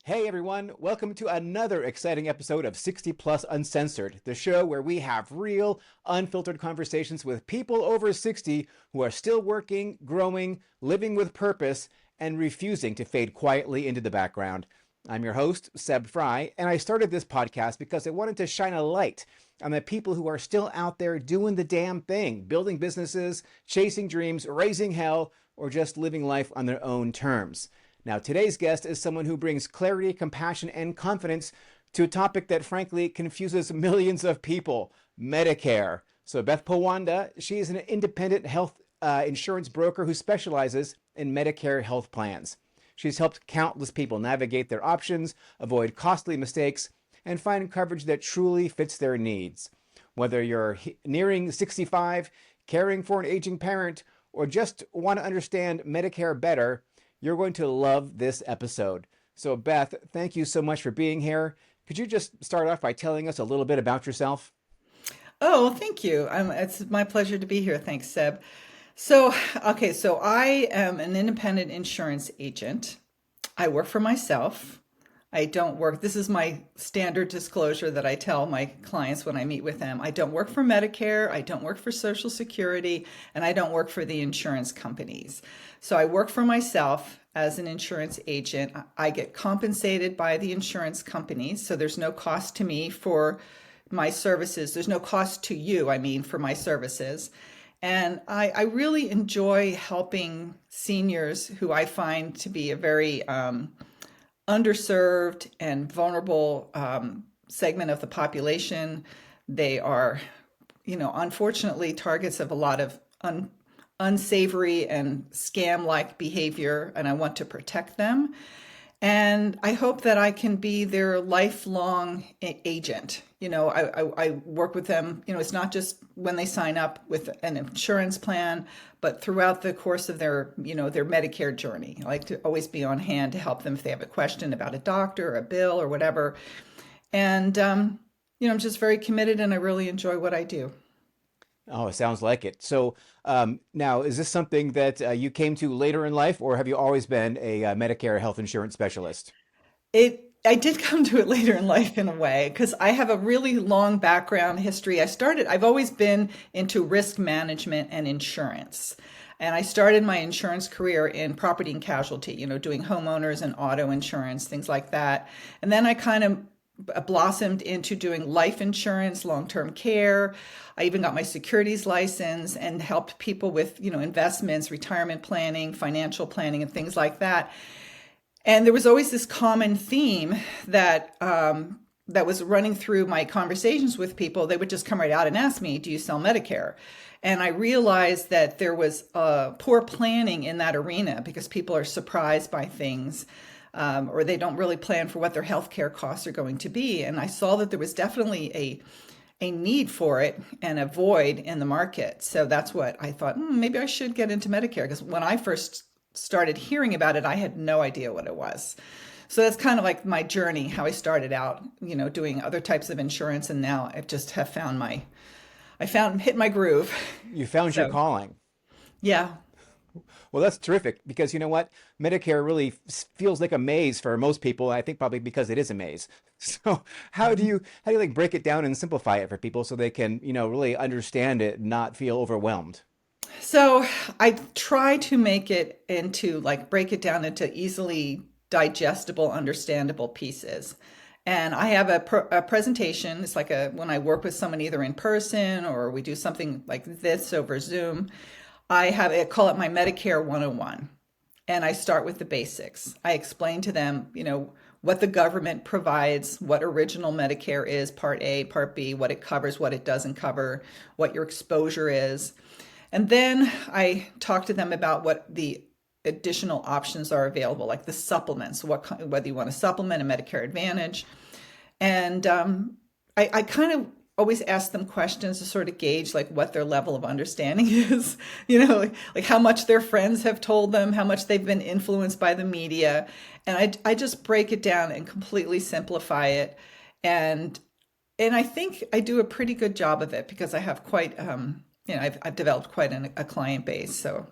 Hey everyone, welcome to another exciting episode of 60 Plus Uncensored, the show where we have real, unfiltered conversations with people over 60 who are still working, growing, living with purpose, and refusing to fade quietly into the background. I'm your host, Seb Frey, and I started this podcast because I wanted to shine a light on the people who are still out there doing the damn thing, building businesses, chasing dreams, raising hell, or just living life on their own terms. Now, today's guest is someone who brings clarity, compassion, and confidence to a topic that frankly confuses millions of people, Medicare. So, Beth Powanda, she is an independent health insurance broker who specializes in Medicare health plans. She's helped countless people navigate their options, avoid costly mistakes, and find coverage that truly fits their needs. Whether you're nearing 65, caring for an aging parent, or just want to understand Medicare better, you're going to love this episode. So, Beth, thank you so much for being here. Could you just start off by telling us a little bit about yourself? Oh, well, thank you. It's my pleasure to be here. Thanks, Seb. So I am an independent insurance agent. I work for myself. I don't work, this is my standard disclosure that I tell my clients when I meet with them. I don't work for Medicare, I don't work for Social Security, and I don't work for the insurance companies. So I work for myself as an insurance agent. I get compensated by the insurance companies, so there's no cost to me for my services. There's no cost to you, I mean, for my services. And I really enjoy helping seniors who I find to be a very underserved and vulnerable segment of the population. They are, unfortunately, targets of a lot of unsavory and scam-like behavior, and I want to protect them. And I hope that I can be their lifelong agent. I work with them. It's not just when they sign up with an insurance plan, but throughout the course of their Medicare journey. I like to always be on hand to help them if they have a question about a doctor or a bill or whatever. And, I'm just very committed and I really enjoy what I do. Oh, it sounds like it. So, now, is this something that you came to later in life, or have you always been a Medicare health insurance specialist? I did come to it later in life in a way because I have a really long background history. I've always been into risk management and insurance. And I started my insurance career in property and casualty, doing homeowners and auto insurance, things like that. And then I kind of blossomed into doing life insurance, long-term care. I even got my securities license and helped people with, investments, retirement planning, financial planning, and things like that. And there was always this common theme that was running through my conversations with people. They would just come right out and ask me, "Do you sell Medicare?" And I realized that there was poor planning in that arena because people are surprised by things, or they don't really plan for what their healthcare costs are going to be. And I saw that there was definitely a need for it and a void in the market. So that's what I thought, maybe I should get into Medicare. Because when I first started hearing about it, I had no idea what it was. So that's kind of like my journey, how I started out, doing other types of insurance. And now I just have hit my groove. You found your So calling. yeah. Well, that's terrific because you know what? Medicare really feels like a maze for most people. I think probably because it is a maze. So how do you like break it down and simplify it for people so they can, really understand it and not feel overwhelmed? So I try to make it into like break it down into easily digestible, understandable pieces. And I have a presentation. It's like when I work with someone either in person or we do something like this over Zoom. I call it my Medicare 101. And I start with the basics. I explain to them, what the government provides, what original Medicare is, Part A, Part B, what it covers, what it doesn't cover, what your exposure is. And then I talk to them about what the additional options are available, like the supplements, whether you want to supplement a Medicare Advantage. And I kind of always ask them questions to sort of gauge like what their level of understanding is, like how much their friends have told them, how much they've been influenced by the media. And I just break it down and completely simplify it. And and I think I do a pretty good job of it because I have quite, I've developed quite a client base. So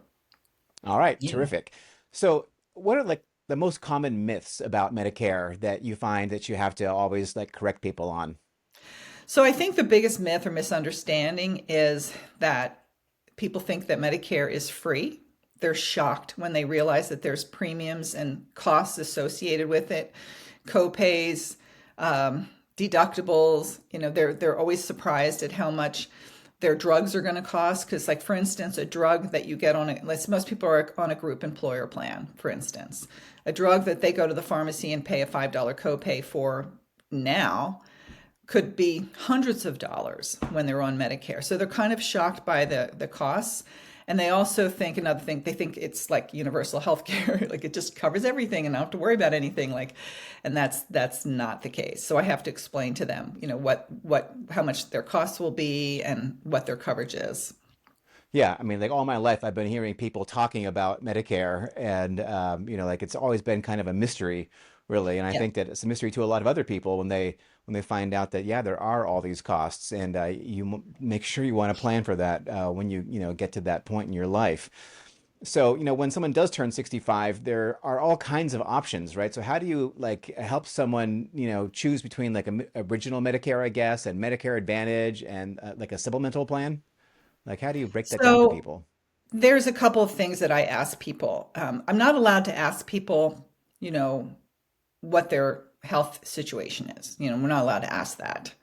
All right, yeah. terrific. So, what are like the most common myths about Medicare that you find that you have to always like correct people on? So I think the biggest myth or misunderstanding is that people think that Medicare is free. They're shocked when they realize that there's premiums and costs associated with it, co-pays, deductibles. They're always surprised at how much their drugs are going to cost. Because, like, for instance, a drug that you get on most people are on a group employer plan, for instance, a drug that they go to the pharmacy and pay a $5 copay for now could be hundreds of dollars when they're on Medicare. So they're kind of shocked by the costs. And they also think another thing, they think it's like universal health care, like it just covers everything and I don't have to worry about anything. And that's not the case. So I have to explain to them, how much their costs will be and what their coverage is. Yeah, I mean, like all my life, I've been hearing people talking about Medicare, and like it's always been kind of a mystery, really. And I Yeah. think that it's a mystery to a lot of other people when they find out that yeah, there are all these costs, and make sure you want to plan for that when you get to that point in your life. So, when someone does turn 65, there are all kinds of options, right? So how do you like help someone, choose between like a original Medicare, I guess, and Medicare Advantage and like a supplemental plan? Like, how do you break that down for So people? there's a couple of things that I ask people. I'm not allowed to ask people, you know, what their health situation is. We're not allowed to ask that.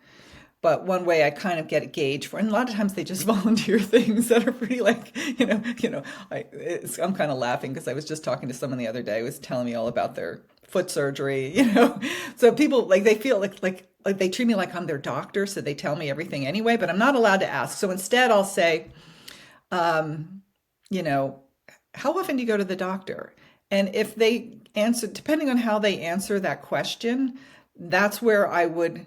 But one way I kind of get a gauge for, and a lot of times they just volunteer things that are pretty like, I'm kind of laughing because I was just talking to someone the other day who was telling me all about their foot surgery. So people like they feel like they treat me like I'm their doctor, so they tell me everything anyway, but I'm not allowed to ask. So instead I'll say, um, you know, how often do you go to the doctor? And if they answer, depending on how they answer that question, that's where I would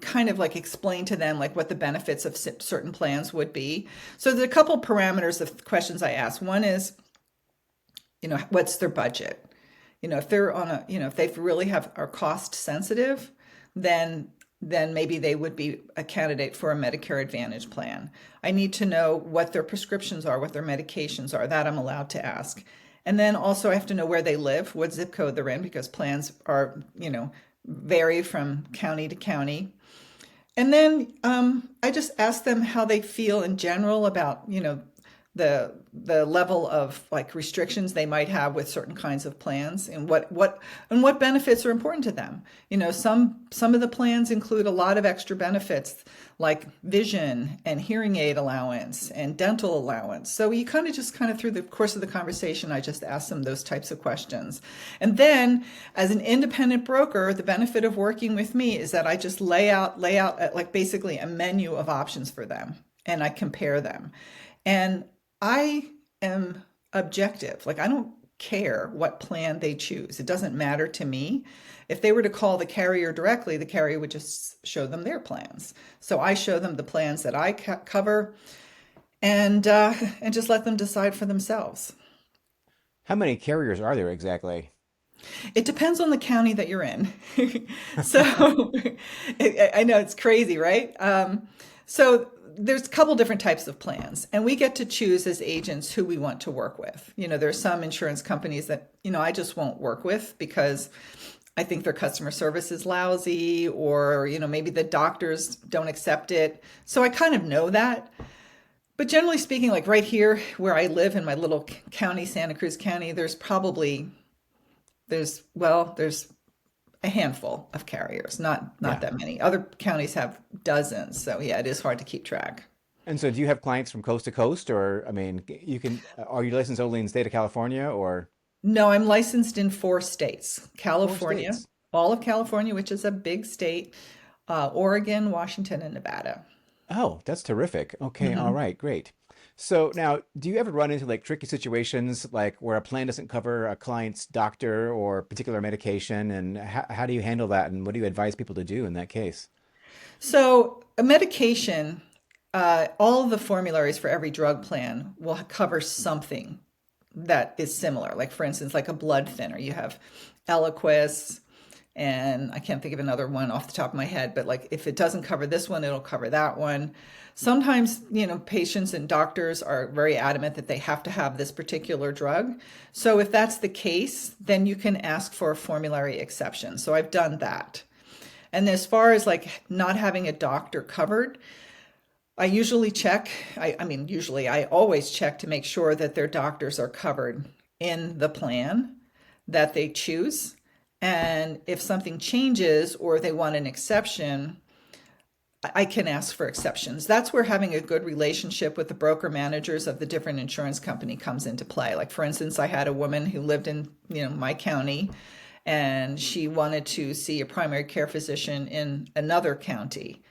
kind of like explain to them like what the benefits of certain plans would be. So there's a couple parameters of questions I ask. One is, what's their budget? If they're on if they really are cost sensitive, then maybe they would be a candidate for a Medicare Advantage plan. I need to know what their prescriptions are, what their medications are. That I'm allowed to ask. And then also I have to know where they live, what zip code they're in, because plans are, vary from county to county. And then I just ask them how they feel in general about, the level of like restrictions they might have with certain kinds of plans and what benefits are important to them. Some of the plans include a lot of extra benefits like vision and hearing aid allowance and dental allowance. So you kind of through the course of the conversation, I just ask them those types of questions. And then as an independent broker, the benefit of working with me is that I just lay out like basically a menu of options for them and I compare them. And I am objective. Like, I don't care what plan they choose. It doesn't matter to me. If they were to call the carrier directly, the carrier would just show them their plans. So I show them the plans that I cover and just let them decide for themselves. How many carriers are there exactly? It depends on the county that you're in. So I know it's crazy, right? So there's a couple different types of plans, and we get to choose as agents who we want to work with. There's some insurance companies that, I just won't work with because I think their customer service is lousy, or, maybe the doctors don't accept it. So I kind of know that. But generally speaking, like right here where I live in my little county, Santa Cruz County, there's a handful of carriers, not Yeah. that many. Other counties have dozens. So yeah, it is hard to keep track. And so do you have clients from coast to coast, or I mean, are you licensed only in the state of California or No, I'm licensed in 4 states: four California, states? all of California, which is a big state, Oregon, Washington, and Nevada. Oh, that's terrific. Okay, all Mhm. right, great. So now, do you ever run into like tricky situations like where a plan doesn't cover a client's doctor or particular medication, and how do you handle that, and what do you advise people to do in that case? So a medication, all of the formularies for every drug plan will cover something that is similar. Like for instance, like a blood thinner, you have Eliquis, And I can't think of another one off the top of my head, but like if it doesn't cover this one, it'll cover that one. Sometimes, patients and doctors are very adamant that they have to have this particular drug. So if that's the case, then you can ask for a formulary exception. So I've done that. And as far as like not having a doctor covered, I usually check, I always check to make sure that their doctors are covered in the plan that they choose. And if something changes or they want an exception, I can ask for exceptions. That's where having a good relationship with the broker managers of the different insurance company comes into play. Like for instance, I had a woman who lived in, my county, and she wanted to see a primary care physician in another county.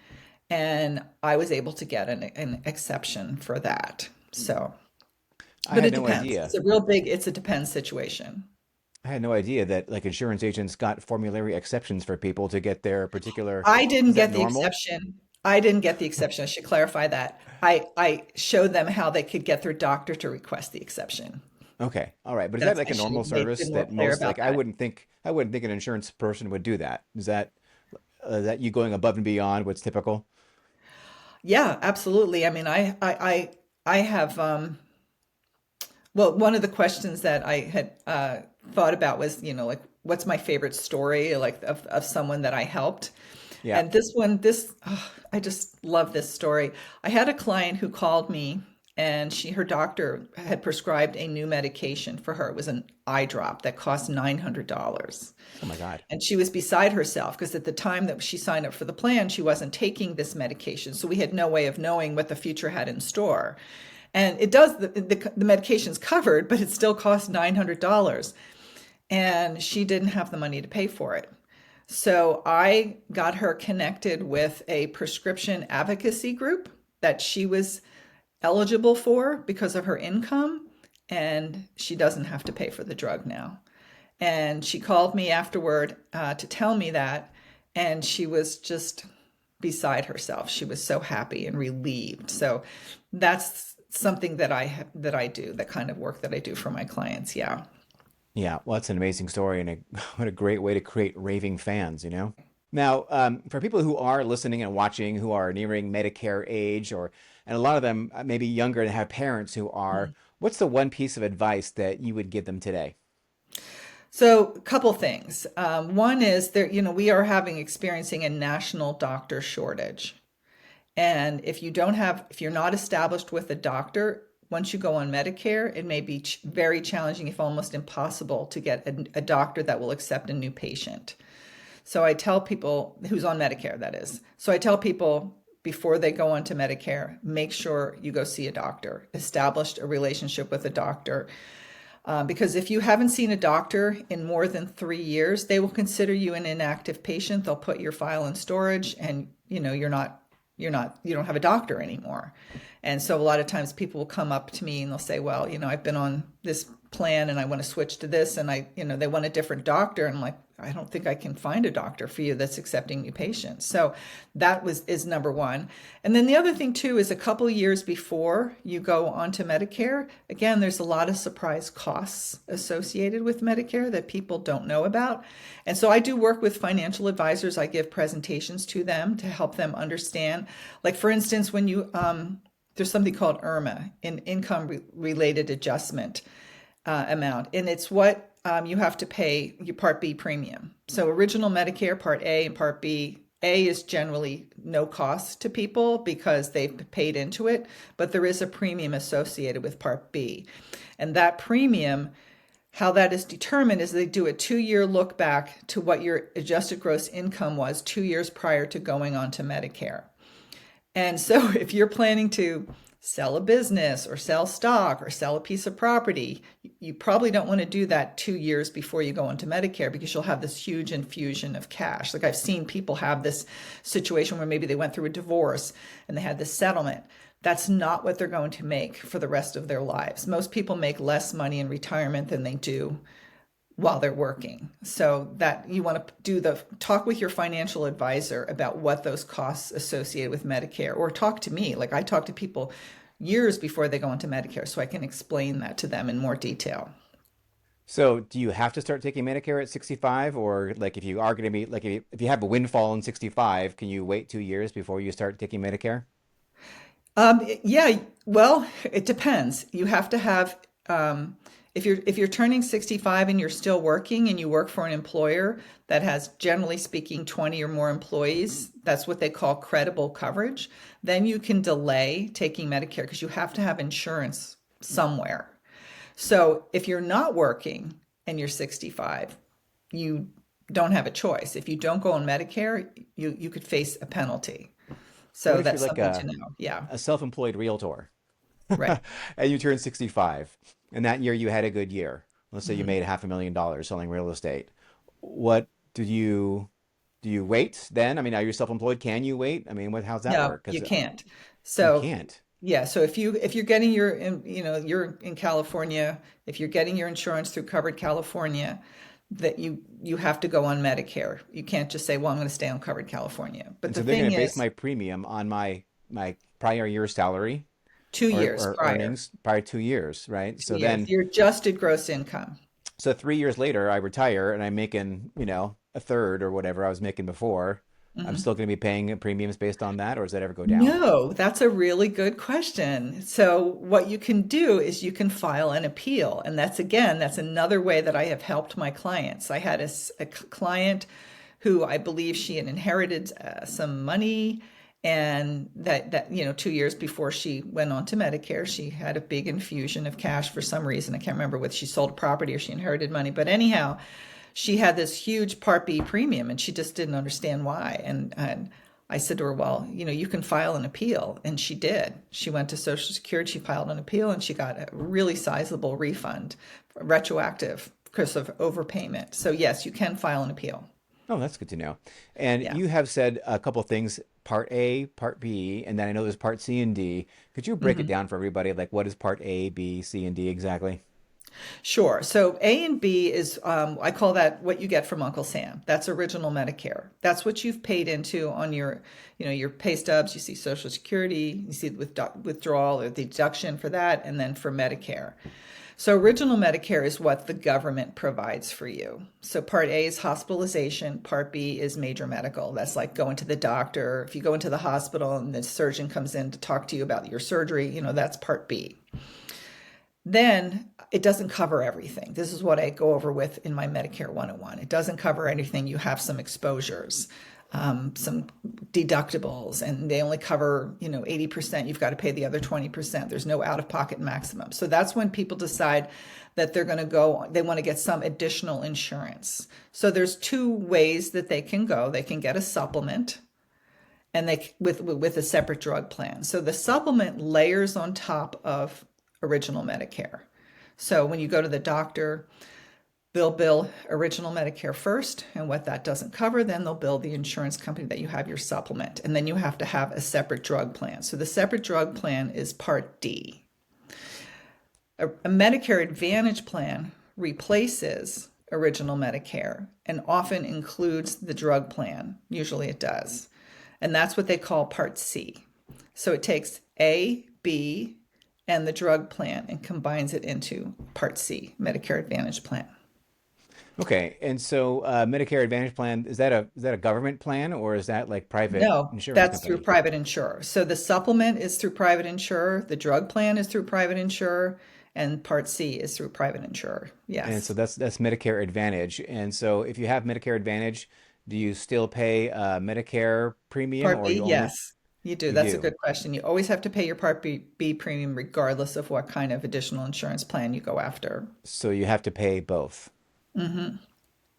And I was able to get an exception for that. So, I but had it no depends. idea. It's a depends situation. I had no idea that like insurance agents got formulary exceptions for people to get their particular. I didn't Is that get the normal? exception. I didn't get the exception. I should clarify that. I showed them how they could get their doctor to request the exception. Okay, all right. But is that That's like I a should normal have been service more that clear most like about that. I wouldn't think an insurance person would do that. Is that you going above and beyond what's typical? Yeah, absolutely. I mean, I have well, one of the questions that I had thought about was, like what's my favorite story, like of someone that I helped. Yeah, And I just love this story. I had a client who called me, and her doctor had prescribed a new medication for her. It was an eye drop that cost $900. oh my God. And she was beside herself because at the time that she signed up for the plan, she wasn't taking this medication. So we had no way of knowing what the future had in store. And it does, the medication's covered, but it still costs $900. And she didn't have the money to pay for it. So I got her connected with a prescription advocacy group that she was eligible for because of her income, and she doesn't have to pay for the drug now. And she called me afterward to tell me that, and she was just beside herself. She was so happy and relieved. So that's something that I do, that kind of work that I do for my clients. Yeah. Yeah, well, that's an amazing story and what a great way to create raving fans, you know? Now, for people who are listening and watching who are nearing Medicare age, and a lot of them maybe younger and have parents who are, what's the one piece of advice that you would give them today? So, a couple things. One is there, we are experiencing a national doctor shortage. And if you're not established with a doctor, once you go on Medicare, it may be very challenging, if almost impossible, to get a doctor that will accept a new patient. So I tell people who's on Medicare, that is. So I tell people before they go on to Medicare, make sure you go see a doctor, establish a relationship with a doctor. Because if you haven't seen a doctor in more than 3 years, they will consider you an inactive patient. They'll put your file in storage, and you don't have a doctor anymore. And so a lot of times people will come up to me and they'll say, well, I've been on this plan and I want to switch to this, and they want a different doctor. And I'm like, I don't think I can find a doctor for you that's accepting new patients. So is number one. And then the other thing too is a couple of years before you go onto Medicare, again, there's a lot of surprise costs associated with Medicare that people don't know about. And so I do work with financial advisors. I give presentations to them to help them understand. Like for instance, when there's something called IRMA, an income related adjustment amount, and it's what you have to pay your Part B premium. So original Medicare, Part A and Part B. A is generally no cost to people because they've paid into it, but there is a premium associated with Part B. And that premium, how that is determined is they do a 2-year look back to what your adjusted gross income was 2 years prior to going on to Medicare. And so if you're planning to sell a business or sell stock or sell a piece of property, you probably don't want to do that 2 years before you go into Medicare, because you'll have this huge infusion of cash. Like I've seen people have this situation where maybe they went through a divorce and they had this settlement. That's not what they're going to make for the rest of their lives. Most people make less money in retirement than they do while they're working. So that you want to talk with your financial advisor about what those costs associated with Medicare, or talk to me. Like I talk to people years before they go into Medicare so I can explain that to them in more detail. So, do you have to start taking Medicare at 65, or like if you are going to be like if you have a windfall in 65, can you wait 2 years before you start taking Medicare? Yeah, well, it depends. You have to have, if you're turning 65 and you're still working and you work for an employer that has, generally speaking, 20 or more employees, that's what they call credible coverage, then you can delay taking Medicare because you have to have insurance somewhere. So if you're not working and you're 65, you don't have a choice. If you don't go on Medicare, you could face a penalty. What So if you're that's like something to know. Yeah, a self-employed realtor right. and you turn 65, and that year you had a good year? Let's say you Mhm. made $500,000 selling real estate. What do you wait then? I mean, are you self-employed? Can you wait? I mean, how's that No, work? you Because can't. you So, can't. yeah, so if you're getting your, you're in California, if you're getting your insurance through Covered California, that you have to go on Medicare. You can't just say, well, I'm going to stay on Covered California. But And the so they're going thing to base is, my premium on my prior year's salary, 2 years or prior, earnings prior 2 years, right? So 2 years, then, your adjusted gross income. so 3 years later, I retire and I'm making, a third or whatever I was making before. I'm Mhm. still going to be paying premiums based on that, or does that ever go down? No, that's a really good question. So, what you can do is you can file an appeal. And that's another way that I have helped my clients. I had a client who I believe she had inherited some money, and that 2 years before she went on to Medicare, she had a big infusion of cash for some reason. I can't remember whether she sold a property or she inherited money. But anyhow, she had this huge Part B premium and she just didn't understand why. And I said to her, well, you can file an appeal. And she did. She went to Social Security, she filed an appeal, and she got a really sizable refund, retroactive, because of overpayment. So, yes, you can file an appeal. Oh, that's good to know. And Yeah. you have said a couple of things, part A, part B, and then I know there's part C and D. Could you break it Mhm. down for everybody? Like, what is part A, B, C, and D exactly? Sure. So A and B is, I call that what you get from Uncle Sam. That's original Medicare. That's what you've paid into on your pay stubs. You see Social Security, you see the withdrawal or the deduction for that, and then for Medicare. So original Medicare is what the government provides for you. So Part A is hospitalization. Part B is major medical. That's like going to the doctor. If you go into the hospital and the surgeon comes in to talk to you about your surgery, that's Part B. Then it doesn't cover everything. This is what I go over with in my Medicare 101. It doesn't cover anything. You have some exposures, some deductibles, and they only cover, 80%. You've got to pay the other 20%. There's no out of pocket maximum. So that's when people decide that they want to get some additional insurance. So there's two ways that they can go. They can get a supplement and they with a separate drug plan. So the supplement layers on top of original Medicare. So when you go to the doctor, they'll bill original Medicare first, and what that doesn't cover, then they'll bill the insurance company that you have your supplement, and then you have to have a separate drug plan. So the separate drug plan is Part D. A Medicare Advantage plan replaces original Medicare and often includes the drug plan. Usually it does. And that's what they call Part C. So it takes A, B, and the drug plan and combines it into Part C, Medicare Advantage plan. Okay, and so Medicare Advantage plan, is that a government plan or is that like private No, insurance that's through company? private insurer. So the supplement is through private insurer, the drug plan is through private insurer, and Part C is through private insurer. And so Yes. that's Medicare Advantage. And so if you have Medicare Advantage, do you still pay Medicare premium, Part or B, you only yes, you do. you That's a do? good question. You always have to pay your Part B premium regardless of what kind of additional insurance plan you go after. So you have to pay both. Hmm.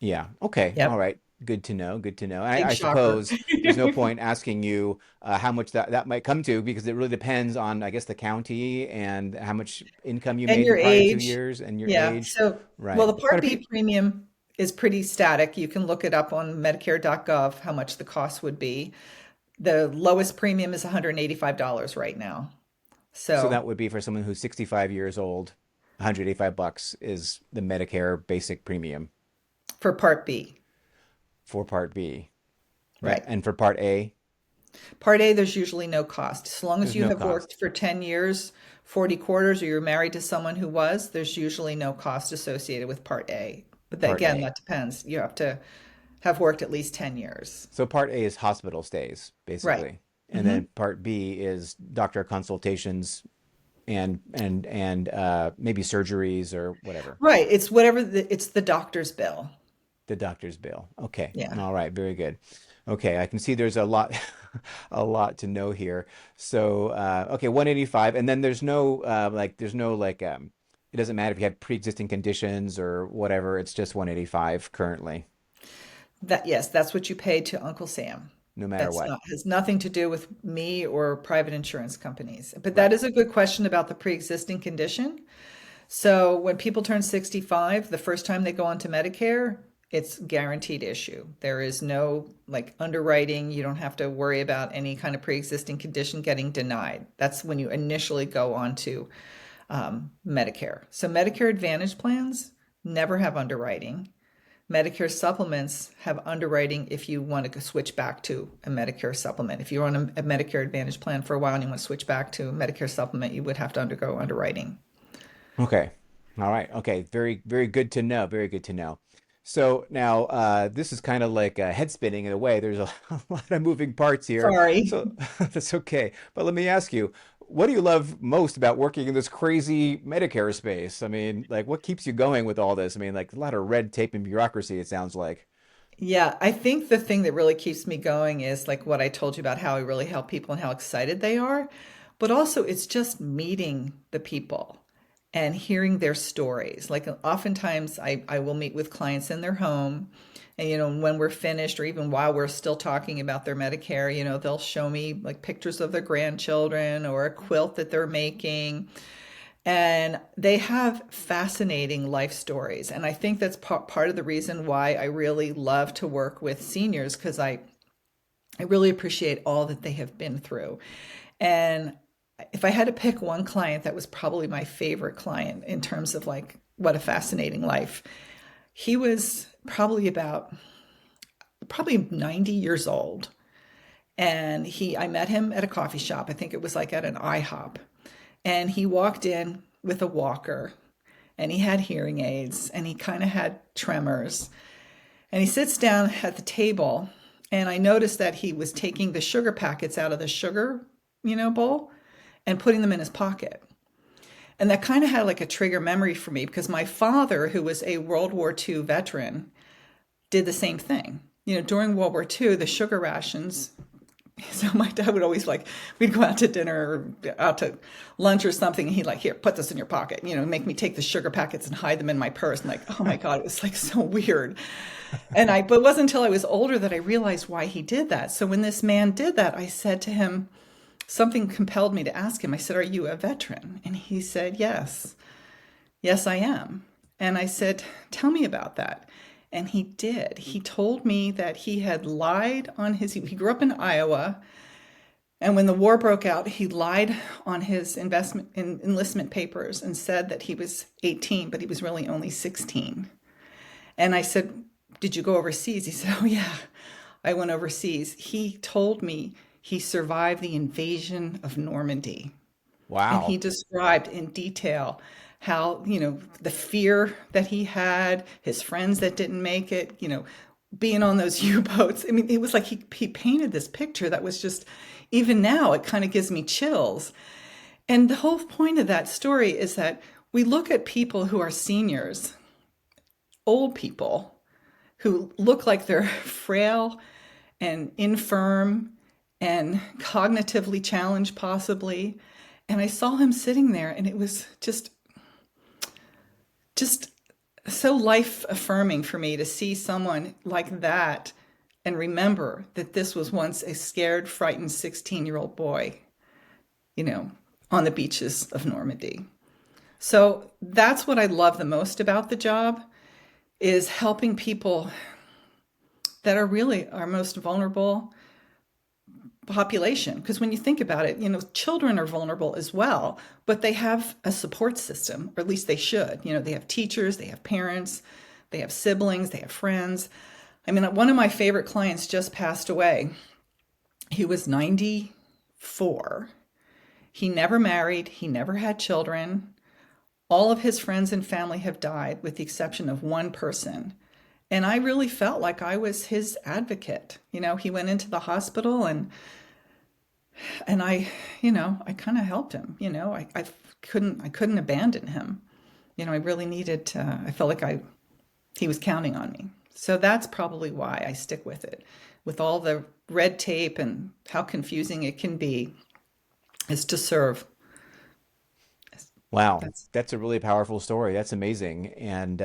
Yeah. Okay. All Yep. right. Good to know. Good to know. Big I shocker. suppose there's no point asking you how much that might come to because it really depends on, I guess, the county and how much income you And made in your the prior two age. years and your Yeah. age. So, well, Right. the But Part if you, B premium is pretty static. You can look it up on Medicare.gov how much the cost would be. The lowest premium is $185 right now. so So that would be for someone who's 65 years old, $185 is the Medicare basic premium for Part B, for Part B. right? And for Part A. Part A, there's usually no cost. So long as There's you no have worked cost. for 10 years, 40 quarters, or you're married to someone who was, there's usually no cost associated with Part A. But that, Part again, A. that depends. You have to have worked at least 10 years. So part A is hospital stays, Right. basically. And Hmm. then part B is doctor consultations and maybe surgeries or whatever. Right. It's whatever it's the doctor's bill. The doctor's bill. Okay. Yeah. All right. Very good. Okay. I can see there's a lot, a lot to know here. So, okay, 185. And then there's no it doesn't matter if you have pre-existing conditions or whatever. It's just 185 currently, That yes, that's what you pay to Uncle Sam. no matter That's what. not has nothing to do with me or private insurance companies. But that Right. is a good question about the pre-existing condition. So when people turn 65, the first time they go onto Medicare, it's guaranteed issue. There is no like underwriting. You don't have to worry about any kind of pre-existing condition getting denied. That's when you initially go onto Medicare. So Medicare Advantage plans never have underwriting. Medicare supplements have underwriting if you want to switch back to a Medicare supplement. If you're on a Medicare Advantage plan for a while and you want to switch back to a Medicare supplement, you would have to undergo underwriting. Okay. All right. Okay. Very, very good to know. Very good to know. So now, this is kind of like head spinning in a way. There's a, a lot of moving parts here. Sorry. So that's okay. But let me ask you, what do you love most about working in this crazy Medicare space? I mean, like, what keeps you going with all this? I mean, like, a lot of red tape and bureaucracy, it sounds like. Yeah, I think the thing that really keeps me going is like what I told you about how I really help people and how excited they are. But also, it's just meeting the people and hearing their stories. Like, oftentimes, I will meet with clients in their home. And, when we're finished, or even while we're still talking about their Medicare, they'll show me like pictures of their grandchildren or a quilt that they're making. And they have fascinating life stories. And I think that's part of the reason why I really love to work with seniors, because I really appreciate all that they have been through. And if I had to pick one client that was probably my favorite client in terms of like what a fascinating life, he was probably 90 years old. And I met him at a coffee shop. I think it was like at an IHOP. And he walked in with a walker and he had hearing aids and he kind of had tremors. And he sits down at the table and I noticed that he was taking the sugar packets out of the sugar, bowl and putting them in his pocket. And that kind of had like a trigger memory for me because my father, who was a World War II veteran, did the same thing. During World War II, the sugar rations. So my dad would always like, we'd go out to dinner or out to lunch or something, and he'd like, here, put this in your pocket, make me take the sugar packets and hide them in my purse. And like, oh my God, it was like so weird. But it wasn't until I was older that I realized why he did that. So when this man did that, I said to him, something compelled me to ask him, I said, are you a veteran? And he said, yes. Yes, I am. And I said, tell me about that. And he did. He told me that he had lied on he grew up in Iowa. And when the war broke out, he lied on his enlistment papers and said that he was 18, but he was really only 16. And I said, did you go overseas? He said, oh yeah, I went overseas. He told me he survived the invasion of Normandy. And he Wow. described in detail how, the fear that he had, his friends that didn't make it, being on those U-boats. I mean, it was like he painted this picture that was just, even now, it kind of gives me chills. And the whole point of that story is that we look at people who are seniors, old people, who look like they're frail and infirm and cognitively challenged, possibly. And I saw him sitting there, and it was just so life affirming for me to see someone like that and remember that this was once a scared, frightened 16-year-old boy, you know, on the beaches of Normandy. So that's what I love the most about the job, is helping people that are really our most vulnerable population. Because when you think about it, children are vulnerable as well, but they have a support system, or at least they should. They have teachers, they have parents, they have siblings, they have friends. I mean, one of my favorite clients just passed away. He was 94. He never married. He never had children. All of his friends and family have died, with the exception of one person. And I really felt like I was his advocate. He went into the hospital and I kind of helped him. I couldn't abandon him. I really needed to, I felt like he was counting on me. So that's probably why I stick with it. With all the red tape and how confusing it can be, is to serve. Wow, That's that's a really powerful story. That's amazing. And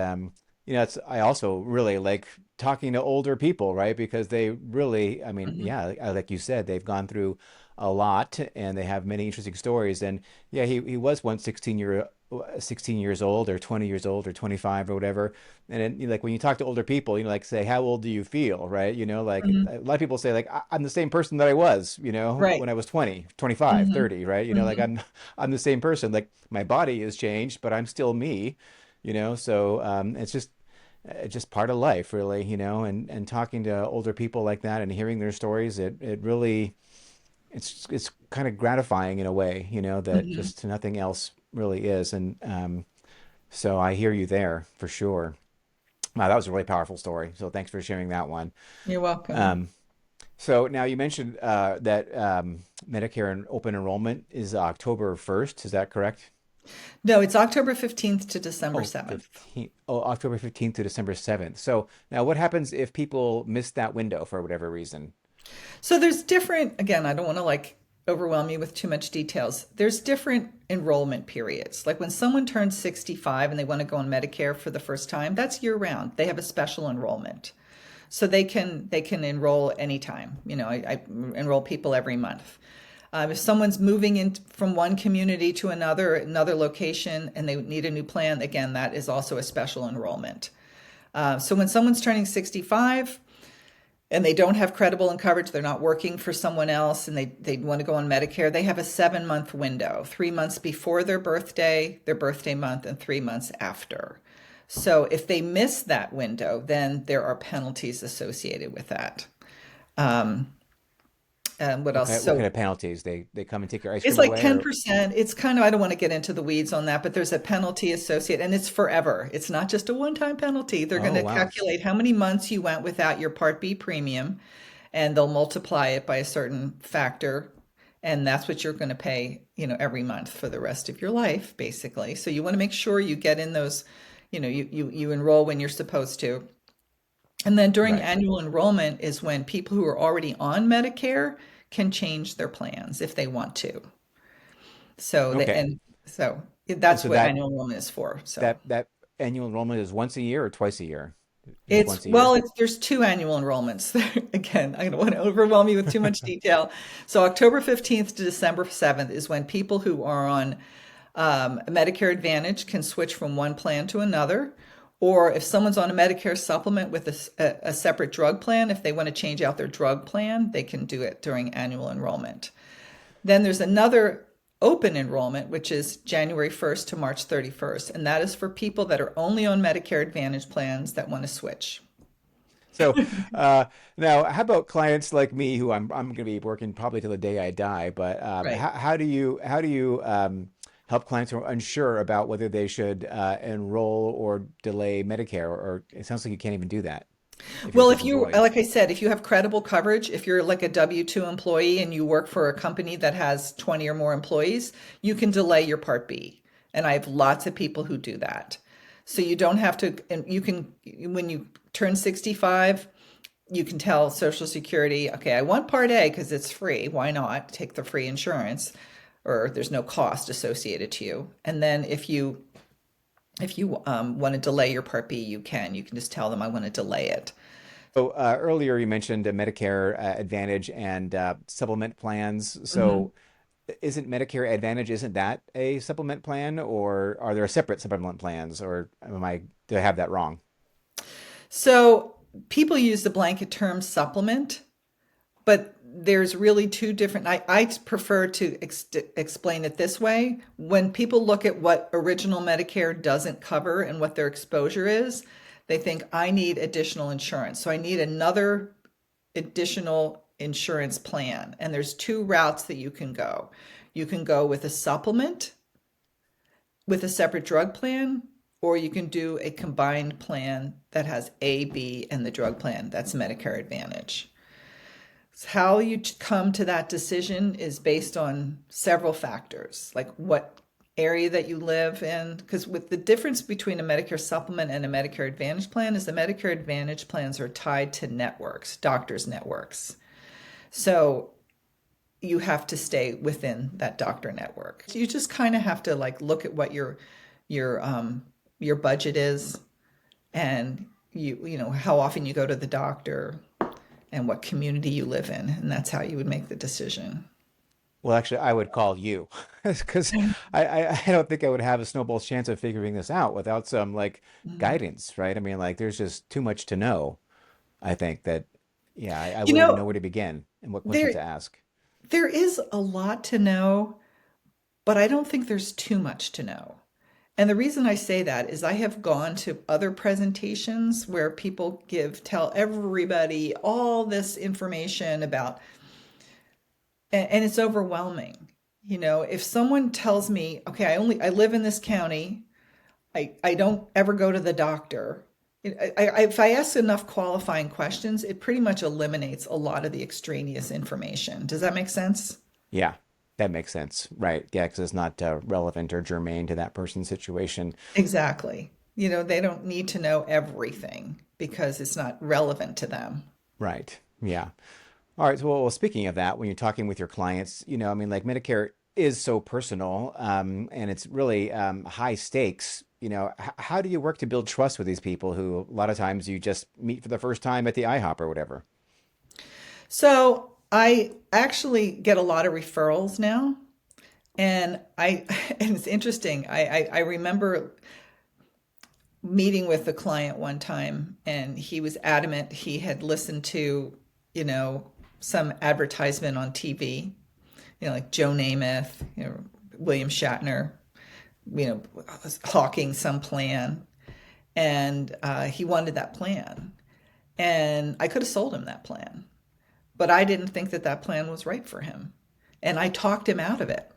it's I also really like talking to older people, right? Because they really, I mean, Mhm. yeah, like you said, they've gone through a lot and they have many interesting stories. And yeah, he was once 16 years old or 20 years old or 25 or whatever. And then, like when you talk to older people, like say, how old do you feel, right? Like Mhm. a lot of people say like I'm the same person that I was, Right. when I was 20, 25, Hmm. 30, right? Like Hmm. I'm the same person. Like my body has changed, but I'm still me, So it's just part of life, really, and talking to older people like that and hearing their stories, it really it's kind of gratifying in a way, that Hmm. just nothing else really is. And so I hear you there for sure. Wow, that was a really powerful story. So thanks for sharing that one. You're welcome. Um, so now you mentioned that Medicare and open enrollment is October 1st. Is that correct? No, it's October 15th to December Oh, 7th. 15th. Oh, October 15th to December 7th. So now what happens if people miss that window for whatever reason? So there's different, again, I don't want to like overwhelm you with too much details. There's different enrollment periods. Like when someone turns 65 and they want to go on Medicare for the first time, that's year round. They have a special enrollment. So they can enroll anytime. I enroll people every month. If someone's moving in from one community to another location, and they need a new plan, again, that is also a special enrollment. So when someone's turning 65 and they don't have credible and coverage, they're not working for someone else, and they want to go on Medicare, they have a 7 month window: 3 months before their birthday month, and 3 months after. So if they miss that window, then there are penalties associated with that. Um, and what else? What kind So of penalties? They come and take your ice it's cream like away or 10%. It's kind of, I don't want to get into the weeds on that, but there's a penalty associated, and it's forever. It's not just a one-time penalty. They're going oh to wow. calculate how many months you went without your Part B premium, and they'll multiply it by a certain factor. And that's what you're going to pay, every month for the rest of your life, basically. So you want to make sure you get in those, you enroll when you're supposed to. And then during Right. annual enrollment is when people who are already on Medicare can change their plans if they want to. Okay. So And that's so what annual enrollment is for. So that annual enrollment is once a year or twice a year? Just it's, once a well, year. there's two annual enrollments. Again, I don't want to overwhelm you with too much detail. So October 15th to December 7th is when people who are on Medicare Advantage can switch from one plan to another. Or if someone's on a Medicare supplement with a separate drug plan, if they want to change out their drug plan, they can do it during annual enrollment. Then there's another open enrollment, which is January 1st to March 31st. And that is for people that are only on Medicare Advantage plans that want to switch. So uh, now, how about clients like me who I'm going to be working probably till the day I die? But Right. how do you help clients who are unsure about whether they should enroll or delay Medicare? Or it sounds like you can't even do that if you're Well, if you, self-employed. like I said, if you have credible coverage, if you're like a W-2 employee and you work for a company that has 20 or more employees, you can delay your Part B. And I have lots of people who do that. So you don't have to, and you can, when you turn 65, you can tell Social Security, okay, I want Part A because it's free. Why not take the free insurance? Or there's no cost associated to you. And then if you want to delay your Part B, you can. You can just tell them I want to delay it. So earlier you mentioned Medicare Advantage and supplement plans. Mhm. So isn't Medicare Advantage, isn't that a supplement plan, or are there separate supplement plans, or do I have that wrong? So people use the blanket term supplement, but there's really two different. I prefer to explain it this way. When people look at what original Medicare doesn't cover and what their exposure is, they think I need additional insurance. So I need another additional insurance plan. And there's two routes that you can go. You can go with a supplement with a separate drug plan, or you can do a combined plan that has A, B, and the drug plan. That's Medicare Advantage. How you come to that decision is based on several factors, like what area that you live in. Because with the difference between a Medicare supplement and a Medicare Advantage plan is the Medicare Advantage plans are tied to networks, doctors' networks. So you have to stay within that doctor network. You just kind of have to like look at what your budget is, and you know how often you go to the doctor and what community you live in, and that's how you would make the decision. Well, actually, I would call you because I don't think I would have a snowball's chance of figuring this out without some like Mhm. guidance, right? I mean, like there's just too much to know. I think that, yeah, I You wouldn't even know, know where to begin and what questions there to ask. there is a lot to know, but I don't think there's too much to know. And the reason I say that is I have gone to other presentations where people tell everybody all this information about, and it's overwhelming. You know, if someone tells me, okay, I live in this county, I don't ever go to the doctor. If I ask enough qualifying questions, it pretty much eliminates a lot of the extraneous information. Does that make sense? Yeah, that makes sense, right? Yeah, because it's not relevant or germane to that person's situation. Exactly. You know, they don't need to know everything because it's not relevant to them. Right. Yeah. All right. So, well, speaking of that, when you're talking with your clients, I mean, like Medicare is so personal, and it's really high stakes. How do you work to build trust with these people who a lot of times you just meet for the first time at the IHOP or whatever? So I actually get a lot of referrals now. And and it's interesting. I remember meeting with a client one time, and he was adamant he had listened to, you know, some advertisement on TV, like Joe Namath, William Shatner, you know, hawking some plan, and he wanted that plan, and I could have sold him that plan, but I didn't think that that plan was right for him, and I talked him out of it,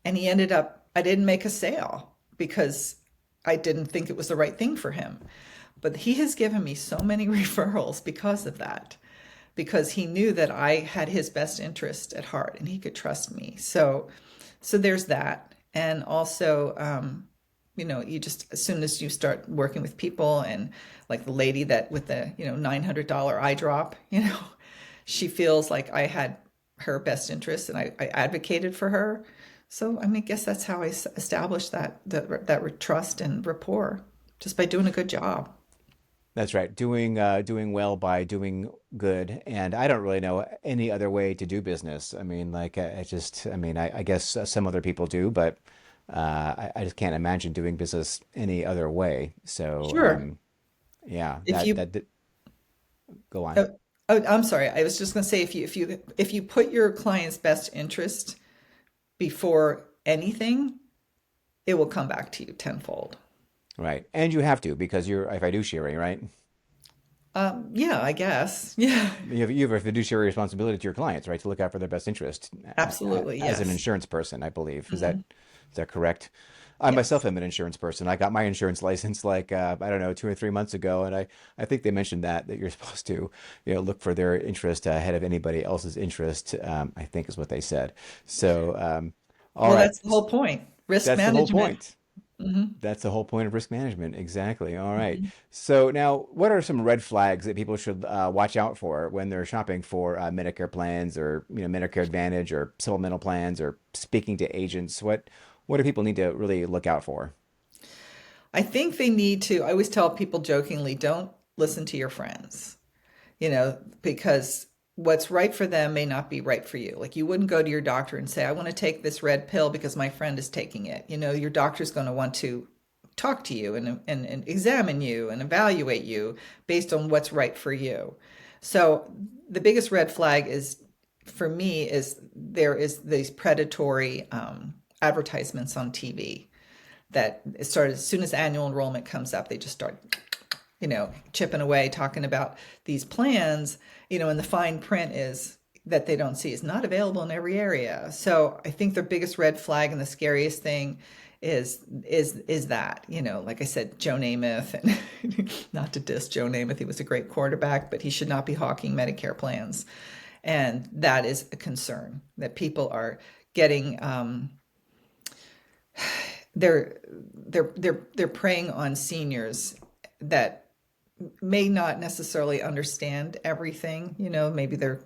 and he ended up. I didn't make a sale because I didn't think it was the right thing for him. But he has given me so many referrals because of that, because he knew that I had his best interest at heart and he could trust me. So there's that. And also, you just, as soon as you start working with people, and like the lady that with the, $900 eye drop, she feels like I had her best interest and I advocated for her. So, I mean, I guess that's how I established that trust and rapport, just by doing a good job. That's right. Doing well by doing good. And I don't really know any other way to do business. I mean, like I mean, I guess some other people do, but I just can't imagine doing business any other way. So, Sure. yeah, If you, go on. oh, I'm sorry. I was just going to say, if you put your client's best interest before anything, it will come back to you tenfold. Right. And you have to because you're a fiduciary, right? Yeah, I guess. Yeah, You have a fiduciary responsibility to your clients, right? To look out for their best interest absolutely. as an Yes. insurance person, I believe. Hmm. Is that correct? I myself Yes. am an insurance person. I got my insurance license like I don't know 2 or 3 months ago, and I think they mentioned that you're supposed to look for their interest ahead of anybody else's interest. I think is what they said. So all Well, right, that's the whole point. Risk that's the whole management. point. Hmm. That's the whole point of risk management. Exactly. All right. Hmm. So now, what are some red flags that people should watch out for when they're shopping for Medicare plans or Medicare Advantage or supplemental plans or speaking to agents? What do people need to really look out for? I think they need to. I always tell people jokingly, don't listen to your friends, because what's right for them may not be right for you. Like you wouldn't go to your doctor and say, I want to take this red pill because my friend is taking it. Your doctor's going to want to talk to you and examine you and evaluate you based on what's right for you. So the biggest red flag is for me is there is these predatory advertisements on TV that start as soon as annual enrollment comes up, they just start chipping away, talking about these plans, and the fine print is, that they don't see is not available in every area. So I think the biggest red flag and the scariest thing is that, like I said, Joe Namath, and not to diss Joe Namath, he was a great quarterback, but he should not be hawking Medicare plans. And that is a concern that people are getting they're preying on seniors that may not necessarily understand everything. Maybe they're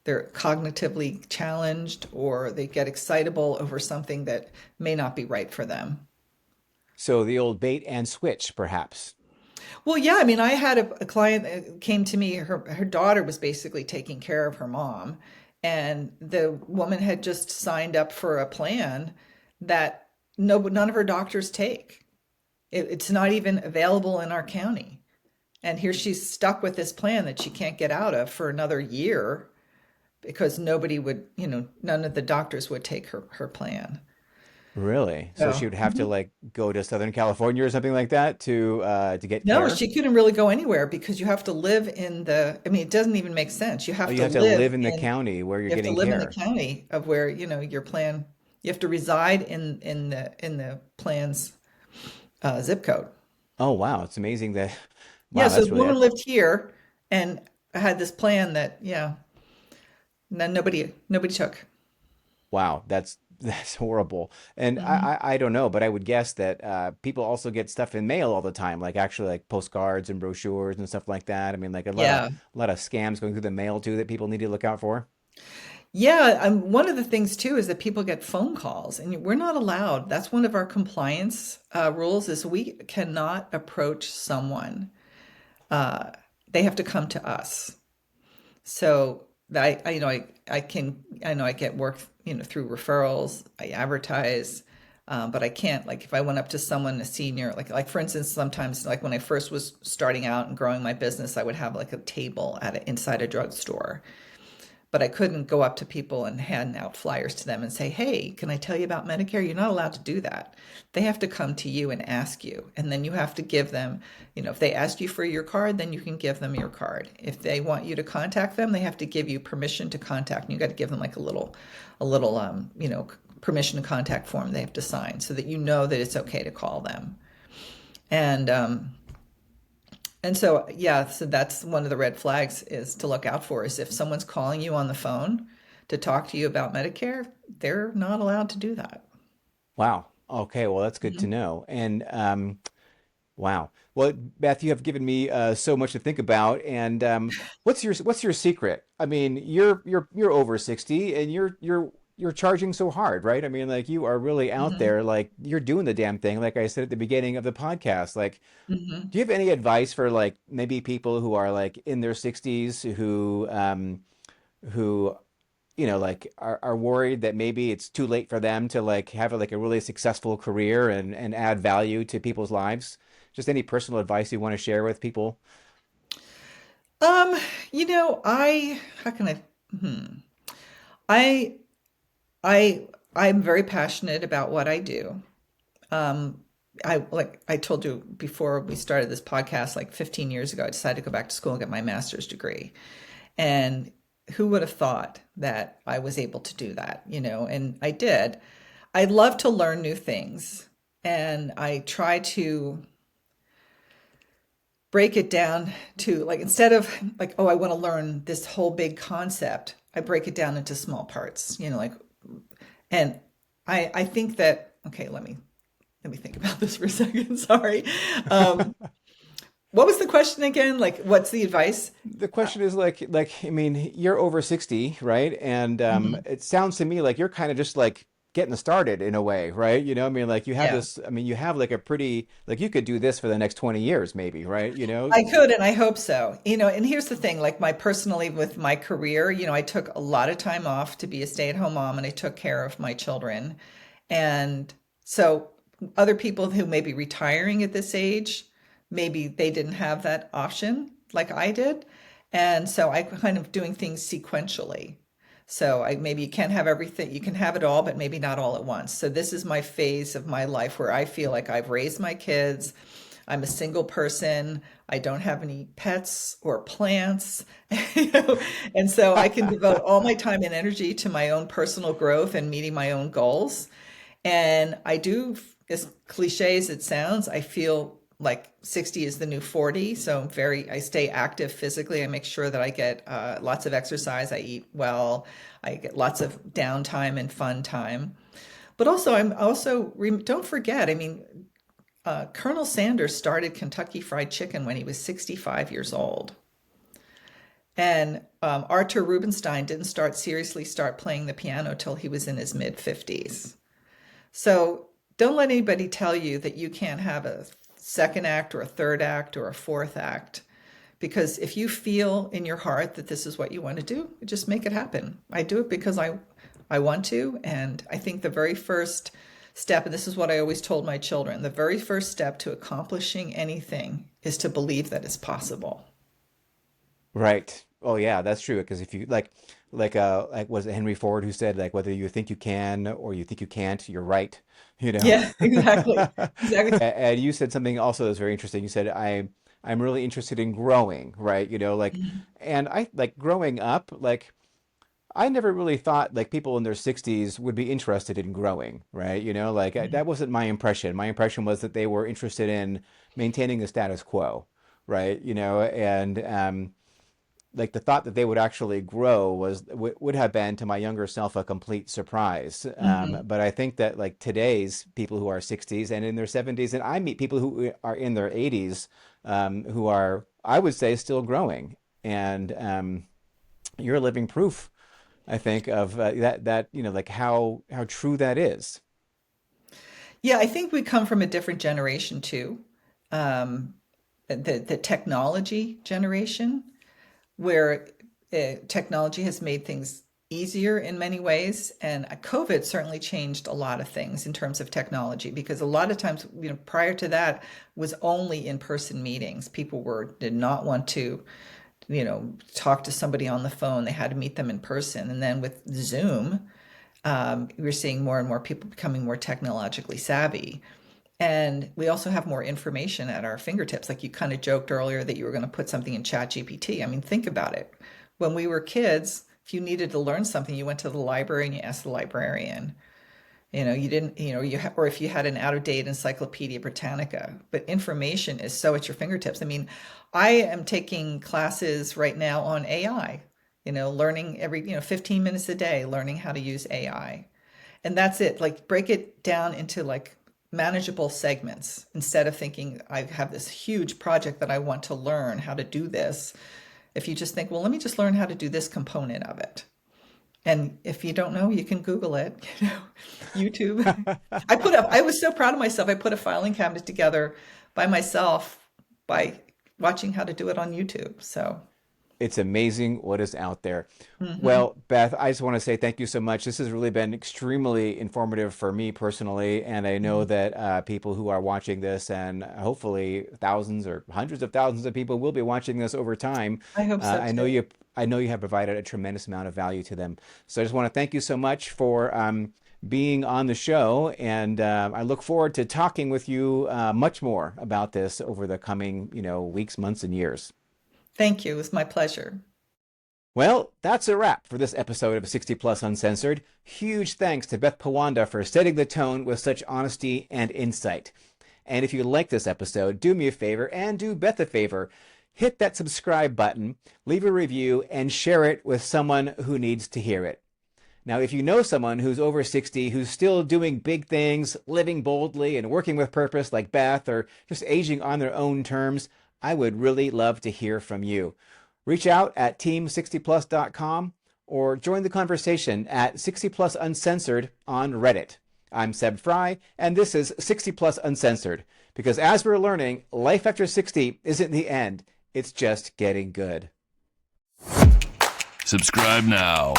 cognitively challenged, or they get excitable over something that may not be right for them. So the old bait and switch, perhaps. Well, yeah, I mean, I had a client that came to me. Her daughter was basically taking care of her mom, and the woman had just signed up for a plan that none of her doctors take. It's not even available in our county. And here she's stuck with this plan that she can't get out of for another year because nobody would, none of the doctors would take her plan. Really? So she So, would have to like go to Southern California or something like that to get no, care? she couldn't really go anywhere because you have to live in I mean, it doesn't even make sense. Oh, you have to live in the county where you're You have to getting live in the care. county of where, your plan, you have to reside in the plan's zip code. Oh, wow. It's amazing that, Yeah, wow, so that's the really woman it. lived here and had this plan that, yeah, nobody took. Wow, that's horrible. And Hmm. I don't know, but I would guess that people also get stuff in mail all the time, like actually like postcards and brochures and stuff like that. I mean, like Yeah. a lot of scams going through the mail too that people need to look out for. Yeah, one of the things too is that people get phone calls, and we're not allowed. That's one of our compliance rules is we cannot approach someone. Uh, they have to come to us. So I know I get work, through referrals. I advertise, but I can't, like, if I went up to someone, a senior, like for instance, sometimes, like when I first was starting out and growing my business, I would have like a table inside a drugstore, but I couldn't go up to people and hand out flyers to them and say, "Hey, can I tell you about Medicare?" You're not allowed to do that. They have to come to you and ask you, and then you have to give them, if they ask you for your card, then you can give them your card. If they want you to contact them, they have to give you permission to contact. And you got to give them like a little permission to contact form they have to sign so that that it's okay to call them. And so, yeah, so that's one of the red flags is to look out for is if someone's calling you on the phone to talk to you about Medicare, they're not allowed to do that. Wow. Okay, well, that's good to Mhm. know. And wow. Well, Beth, you have given me so much to think about. And what's your secret? I mean, you're over 60 and you're charging so hard, right? I mean, like you are really out Mhm. there, like you're doing the damn thing, like I said at the beginning of the podcast. Like, Mhm. do you have any advice for like maybe people who are like in their 60s who like are worried that maybe it's too late for them to like have like a really successful career and add value to people's lives? Just any personal advice you want to share with people? Um, I how can I hmm. I I I'm very passionate about what I do. Um, I told you before we started this podcast, like 15 years ago, I decided to go back to school and get my master's degree. And who would have thought that I was able to do that, And I did. I love to learn new things. And I try to break it down to, like, instead of like, oh, I want to learn this whole big concept, I break it down into small parts, and I think that, okay, let me think about this for a second. Sorry. Um, what was the question again? Like, what's the advice? The Uh, question is like I mean, you're over 60, right? And mhm. it sounds to me like you're kind of just like getting started in a way, right? I mean, like you have Yeah. this, I mean, you have like a pretty like you could do this for the next 20 years maybe, right? I could, and I hope so. And here's the thing, like personally with my career, I took a lot of time off to be a stay-at-home mom and I took care of my children. And so other people who may be retiring at this age, maybe they didn't have that option like I did. And so I kind of doing things sequentially. So I maybe you can't have everything, you can have it all, but maybe not all at once. So this is my phase of my life where I feel like I've raised my kids. I'm a single person. I don't have any pets or plants, you know, and so I can devote all my time and energy to my own personal growth and meeting my own goals. And I do, as cliche as it sounds, I feel like 60 is the new 40. So I stay active physically. I make sure that I get lots of exercise. I eat well. I get lots of downtime and fun time. But also, don't forget, I mean, Colonel Sanders started Kentucky Fried Chicken when he was 65 years old. And Arthur Rubinstein didn't seriously start playing the piano till he was in his mid 50s. So don't let anybody tell you that you can't have a second act or a third act or a fourth act. Because if you feel in your heart that this is what you want to do, just make it happen. I do it because I want to. And I think the very first step, and this is what I always told my children, the very first step to accomplishing anything is to believe that it's possible. Right. Oh yeah, that's true. Because if you like was it Henry Ford who said like whether you think you can or you think you can't, you're right. You know. Yeah, exactly. Exactly. And you said something also that's very interesting. You said I'm really interested in growing, right? You know, like, and I like growing up, like I never really thought like people in their 60s would be interested in growing, right? You know, like that wasn't my impression. My impression was that they were interested in maintaining the status quo, right? You know, and like the thought that they would actually grow would have been to my younger self a complete surprise. Mhm. But I think that like today's people who are 60s and in their 70s, and I meet people who are in their 80s, who are, I would say, still growing. And you're living proof, I think, of that you know like how true that is. Yeah, I think we come from a different generation too. Um, the technology generation, where technology has made things easier in many ways. And COVID certainly changed a lot of things in terms of technology, because a lot of times, you know, prior to that was only in-person meetings. People did not want to, you know, talk to somebody on the phone. They had to meet them in person. And then with Zoom, we're seeing more and more people becoming more technologically savvy. And we also have more information at our fingertips. Like you kind of joked earlier that you were going to put something in Chat GPT. I mean, think about it. When we were kids, if you needed to learn something, you went to the library and you asked the librarian. You know, you didn't, you know, or if you had an out of date Encyclopedia Britannica, but information is so at your fingertips. I mean, I am taking classes right now on AI, you know, learning 15 minutes a day, learning how to use AI. And that's it. Like break it down into like manageable segments instead of thinking I have this huge project that I want to learn how to do this. If you just think, well, let me just learn how to do this component of it. And if you don't know, you can Google it, you know, YouTube. I was so proud of myself. I put a filing cabinet together by myself by watching how to do it on YouTube. So, It's amazing what is out there. mhm. Well, Beth, I just want to say thank you so much. This has really been extremely informative for me personally, and I know that people who are watching this, and hopefully thousands or hundreds of thousands of people will be watching this over time. I hope so I know too. I know you have provided a tremendous amount of value to them. So I just want to thank you so much for being on the show, and I look forward to talking with you much more about this over the coming, you know, weeks, months, and years. Thank you. It was my pleasure. Well, that's a wrap for this episode of 60 Plus Uncensored. Huge thanks to Beth Powanda for setting the tone with such honesty and insight. And if you like this episode, do me a favor and do Beth a favor. Hit that subscribe button, leave a review, and share it with someone who needs to hear it. Now, if you know someone who's over 60, who's still doing big things, living boldly, and working with purpose like Beth, or just aging on their own terms, I would really love to hear from you. Reach out at team60plus.com or join the conversation at 60 Plus Uncensored on Reddit. I'm Seb Frey, and this is 60 Plus Uncensored, because as we're learning, life after 60 isn't the end, it's just getting good. Subscribe now